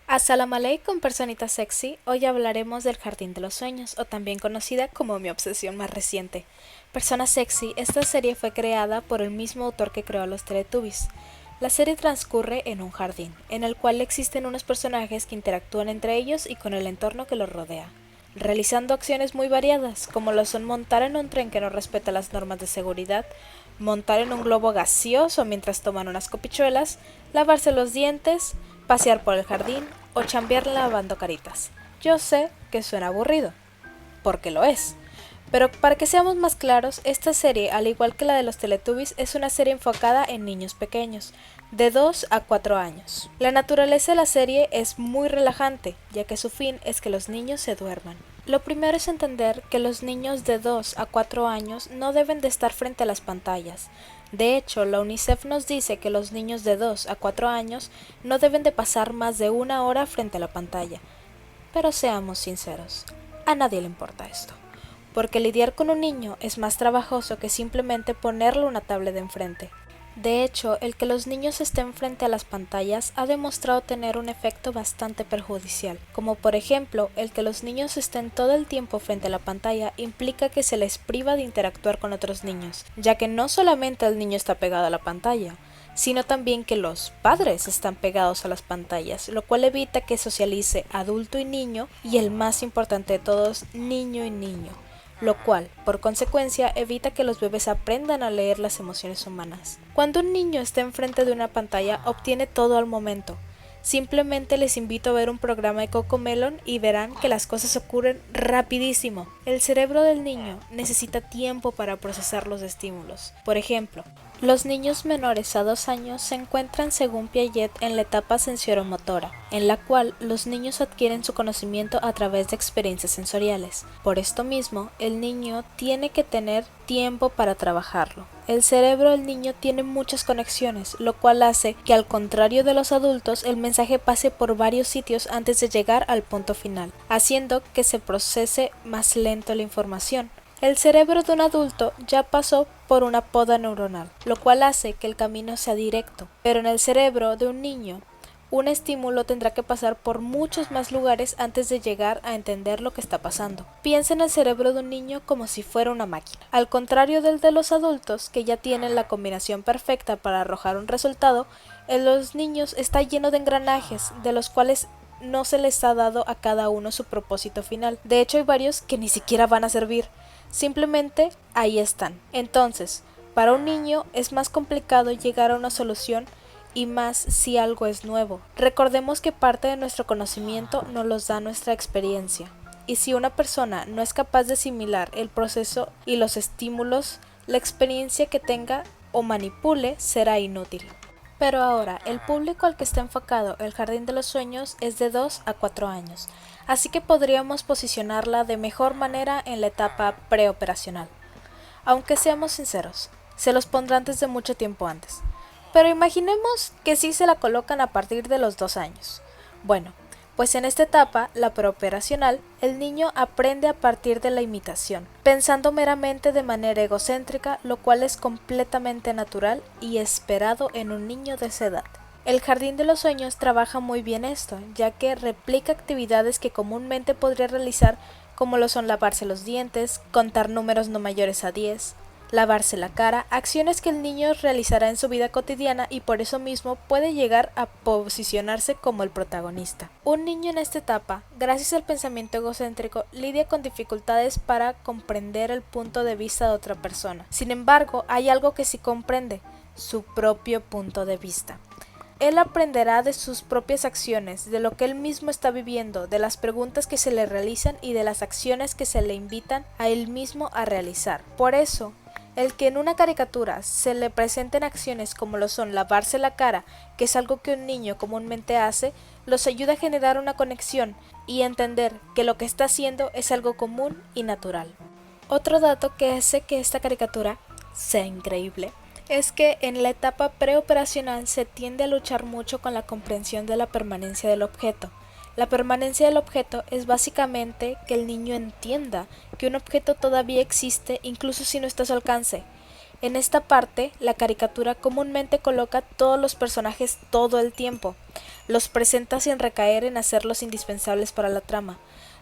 Assalamu alaikum, personita sexy. Hoy hablaremos del Jardín de los Sueños, o también conocida como mi obsesión más reciente. Persona sexy, esta serie fue creada por el mismo autor que creó a los Teletubbies. La serie transcurre en un jardín, en el cual existen unos personajes que interactúan entre ellos y con el entorno que los rodea, realizando acciones muy variadas, como lo son montar en un tren que no respeta las normas de seguridad, montar en un globo gaseoso mientras toman unas copichuelas, lavarse los dientes, pasear por el jardín o chambear lavando caritas. Yo sé que suena aburrido, porque lo es. Pero para que seamos más claros, esta serie, al igual que la de los Teletubbies, es una serie enfocada en niños pequeños, de 2 a 4 años. La naturaleza de la serie es muy relajante, ya que su fin es que los niños se duerman. Lo primero es entender que los niños de 2 a 4 años no deben de estar frente a las pantallas. De hecho, la UNICEF nos dice que los niños de 2 a 4 años no deben de pasar más de una hora frente a la pantalla. Pero seamos sinceros, a nadie le importa esto, porque lidiar con un niño es más trabajoso que simplemente ponerle una tablet de enfrente. De hecho, el que los niños estén frente a las pantallas ha demostrado tener un efecto bastante perjudicial, como por ejemplo, el que los niños estén todo el tiempo frente a la pantalla implica que se les priva de interactuar con otros niños, ya que no solamente el niño está pegado a la pantalla, sino también que los padres están pegados a las pantallas, lo cual evita que socialice adulto y niño, y el más importante de todos, niño y niño, lo cual, por consecuencia, evita que los bebés aprendan a leer las emociones humanas. Cuando un niño está enfrente de una pantalla, obtiene todo al momento. Simplemente les invito a ver un programa de Cocomelon y verán que las cosas ocurren rapidísimo. El cerebro del niño necesita tiempo para procesar los estímulos. Por ejemplo, los niños menores a 2 años se encuentran, según Piaget, en la etapa sensoriimotora, en la cual los niños adquieren su conocimiento a través de experiencias sensoriales. Por esto mismo, el niño tiene que tener tiempo para trabajarlo. El cerebro del niño tiene muchas conexiones, lo cual hace que, al contrario de los adultos, el mensaje pase por varios sitios antes de llegar al punto final, haciendo que se procese más lento la información. El cerebro de un adulto ya pasó por una poda neuronal, lo cual hace que el camino sea directo, pero en el cerebro de un niño, un estímulo tendrá que pasar por muchos más lugares antes de llegar a entender lo que está pasando. Piensa en el cerebro de un niño como si fuera una máquina. Al contrario del de los adultos, que ya tienen la combinación perfecta para arrojar un resultado, en los niños está lleno de engranajes, de los cuales no se les ha dado a cada uno su propósito final. De hecho, hay varios que ni siquiera van a servir. Simplemente ahí están. Entonces, para un niño es más complicado llegar a una solución, y más si algo es nuevo. Recordemos que parte de nuestro conocimiento nos los da nuestra experiencia, y si una persona no es capaz de asimilar el proceso y los estímulos, la experiencia que tenga o manipule será inútil. Pero ahora, el público al que está enfocado el Jardín de los Sueños es de 2 a 4 años, así que podríamos posicionarla de mejor manera en la etapa preoperacional. Aunque seamos sinceros, se los pondrán desde mucho tiempo antes. Pero imaginemos que sí se la colocan a partir de los 2 años. Bueno, pues en esta etapa, la preoperacional, el niño aprende a partir de la imitación, pensando meramente de manera egocéntrica, lo cual es completamente natural y esperado en un niño de esa edad. El Jardín de los Sueños trabaja muy bien esto, ya que replica actividades que comúnmente podría realizar, como lo son lavarse los dientes, contar números no mayores a 10, lavarse la cara, acciones que el niño realizará en su vida cotidiana, y por eso mismo puede llegar a posicionarse como el protagonista. Un niño en esta etapa, gracias al pensamiento egocéntrico, lidia con dificultades para comprender el punto de vista de otra persona. Sin embargo, hay algo que sí comprende: su propio punto de vista. Él aprenderá de sus propias acciones, de lo que él mismo está viviendo, de las preguntas que se le realizan y de las acciones que se le invitan a él mismo a realizar. Por eso, el que en una caricatura se le presenten acciones como lo son lavarse la cara, que es algo que un niño comúnmente hace, los ayuda a generar una conexión y entender que lo que está haciendo es algo común y natural. Otro dato que hace que esta caricatura sea increíble es que en la etapa preoperacional se tiende a luchar mucho con la comprensión de la permanencia del objeto. La permanencia del objeto es básicamente que el niño entienda que un objeto todavía existe incluso si no está a su alcance. En esta parte, la caricatura comúnmente coloca todos los personajes todo el tiempo. Los presenta sin recaer en hacerlos indispensables para la trama,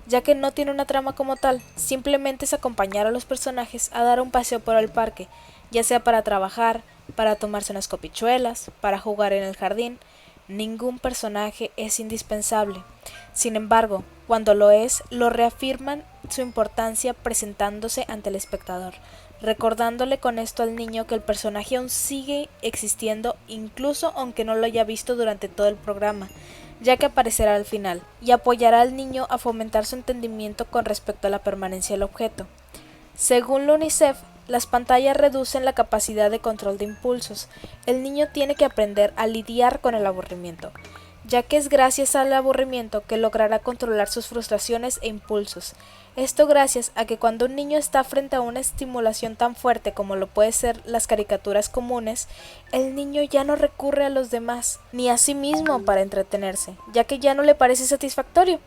ya que no tiene una trama como tal, simplemente es acompañar a los personajes a dar un paseo por el parque, ya sea para trabajar, para tomarse unas copichuelas, para jugar en el jardín. Ningún personaje es indispensable. Sin embargo, cuando lo es, lo reafirman su importancia presentándose ante el espectador, recordándole con esto al niño que el personaje aún sigue existiendo incluso aunque no lo haya visto durante todo el programa, ya que aparecerá al final, y apoyará al niño a fomentar su entendimiento con respecto a la permanencia del objeto. Según la UNICEF, las pantallas reducen la capacidad de control de impulsos. El niño tiene que aprender a lidiar con el aburrimiento, ya que es gracias al aburrimiento que logrará controlar sus frustraciones e impulsos. Esto gracias a que cuando un niño está frente a una estimulación tan fuerte como lo puede ser las caricaturas comunes, el niño ya no recurre a los demás, ni a sí mismo para entretenerse, ya que ya no le parece satisfactorio,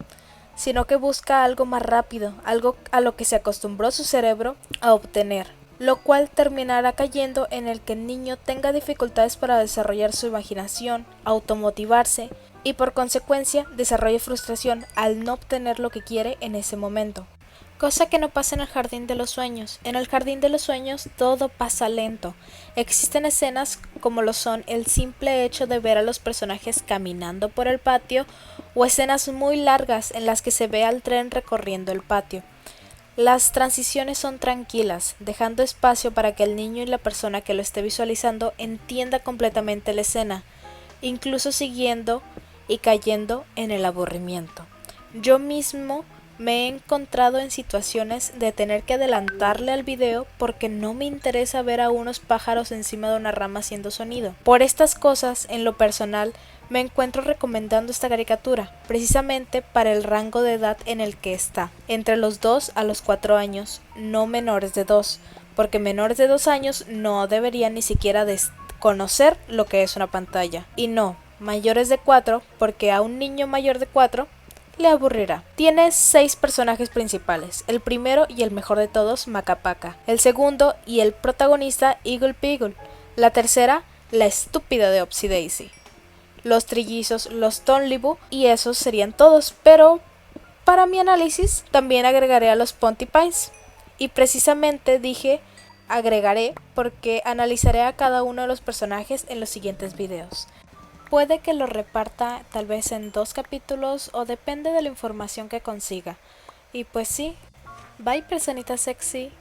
sino que busca algo más rápido, algo a lo que se acostumbró su cerebro a obtener, lo cual terminará cayendo en el que el niño tenga dificultades para desarrollar su imaginación, automotivarse y por consecuencia desarrolle frustración al no obtener lo que quiere en ese momento. Cosa que no pasa en el Jardín de los Sueños. En el Jardín de los Sueños todo pasa lento. Existen escenas como lo son el simple hecho de ver a los personajes caminando por el patio o escenas muy largas en las que se ve al tren recorriendo el patio. Las transiciones son tranquilas, dejando espacio para que el niño y la persona que lo esté visualizando entienda completamente la escena, incluso siguiendo y cayendo en el aburrimiento. Yo mismo me he encontrado en situaciones de tener que adelantarle al video porque no me interesa ver a unos pájaros encima de una rama haciendo sonido. Por estas cosas, en lo personal, me encuentro recomendando esta caricatura, precisamente para el rango de edad en el que está, entre los 2 a los 4 años, no menores de 2, porque menores de 2 años no deberían ni siquiera conocer lo que es una pantalla, y no, mayores de 4, porque a un niño mayor de 4 le aburrirá. Tiene 6 personajes principales, el primero y el mejor de todos, Macapaca, el segundo y el protagonista, Eagle Peagle, la tercera, la estúpida de Upsy Daisy, los trillizos, los Tonlibu, y esos serían todos, pero para mi análisis también agregaré a los Pontypines, y precisamente dije agregaré porque analizaré a cada uno de los personajes en los siguientes videos. Puede que lo reparta tal vez en 2 capítulos o depende de la información que consiga. Y pues sí, bye personita sexy.